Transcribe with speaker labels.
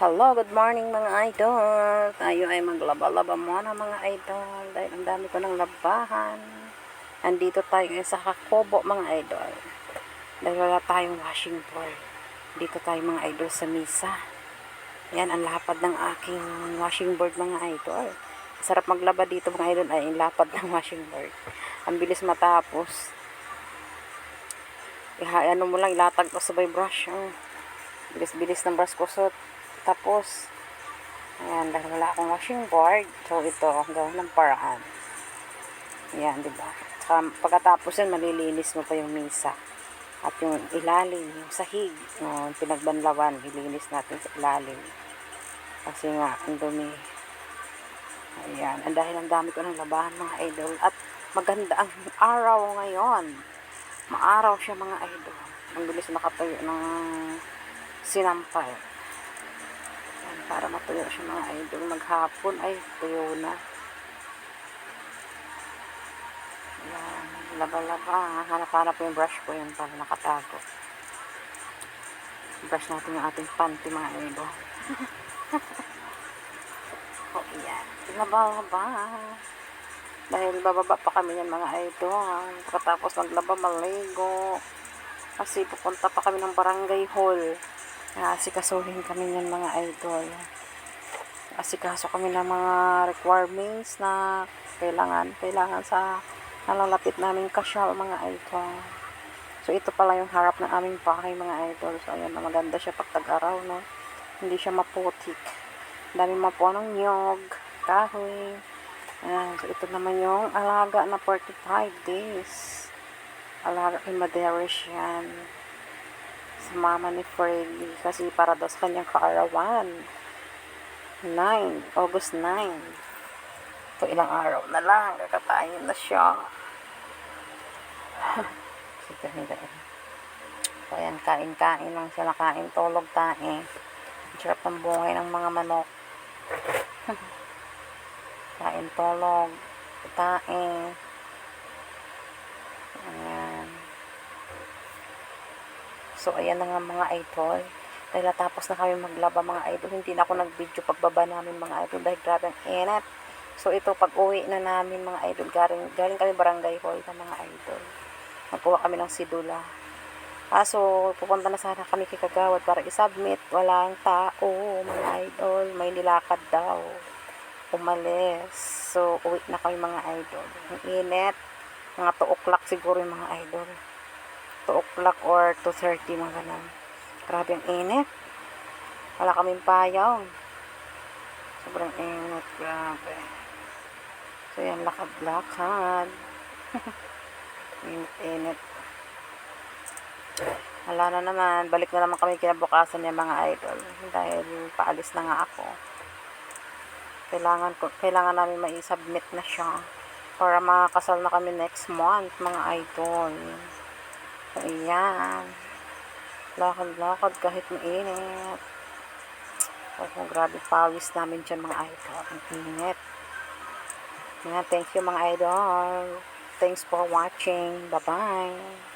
Speaker 1: Hello, good morning mga idol. Tayo ay maglaba-laba muna mga idol dahil ang dami ko ng labahan. Andito tayo sa Kakobo mga idol. Dahil wala tayong washing board. Dito tayo mga idol sa misa. Yan ang lapad ng aking washing board mga idol. Sarap maglaba dito mga idol ay lapad ng washing board. Ang bilis matapos. Ano mo lang, ilatag ko sabay brush. Bilis-bilis ng brush ko. Tapos, ayan, dahil wala akong washing board, so ito, gawin ng paraan. Ayan, diba? Pagkatapos yan, malilinis mo pa yung misa. At yung ilalim, yung sahig, pinagbanlawan, ilinis natin sa ilalim. Kasi nga, ang dumi. Ayan, dahil ang dami ko ng labahan mga idol. At maganda ang araw ngayon. Maaraw siya mga idol. Ang bilis nakatayo ng sinampay. Para matuyo siya mga idol. Maghapon ay tuyo na. Ayan, laba-laba. Hanap-hanap yung brush ko yun para nakatago. Brush natin yung ating panty mga idol. O yan, laba-laba. Dahil bababa pa kami yan mga idol. Pagkatapos maglaba, maligo. Kasi pupunta pa kami ng barangay hall. Asikasuhin kami ng mga idol. Asikaso kami ng mga requirements na kailangan sa nalalapit namin kasyal mga idol. So ito pala yung harap ng aming bahay mga idol. So ayan, maganda siya pag tag-araw, no? Hindi siya maputik. Dami mapuo ng nyog, kahoy. Ayan, so ito naman yung alaga na 45 days. Alaga kay Maderes yan. Sa mama ni Freddy kasi para daw sa kanyang kaarawan. August 9. Ito ilang araw na lang, kakatayin na siya. So ayan, kain-kain lang siya, nakain, tulog, tae. Sarap ng buhay ng mga manok. Kain, tulog, tae. Ayan. So, ayan na nga mga idol. Dahil natapos na kami maglaba mga idol, hindi na ako nag-video pagbaba namin mga idol dahil grabe ang init. So, ito pag uwi na namin mga idol, galing kami barangay hall na mga idol. Nagkuha kami ng sidula. So, pupunta na sana kami kay Kagawad para i-submit. Walang tao mga idol. May nilakad daw. Umalis. So, uwi na kami mga idol. Ang init. Mga 2 o'clock siguro yung mga idol. 2 o'clock or 2:30 mga ganun. Grabe ang init. Wala kaming payong. Sobrang init. Grabe. So yan, lakad-lakad. Init. Wala na naman. Balik na naman kami kinabukasan niya mga idol. Dahil paalis na nga ako. Kailangan namin mai-submit na siya. Para makakasal na kami next month mga idol. So, ayan. Lakad-lakad kahit mainit. Oh, grabe pawis namin dyan mga idol. Ang init. Ayan, thank you mga idol. Thanks for watching. Bye-bye.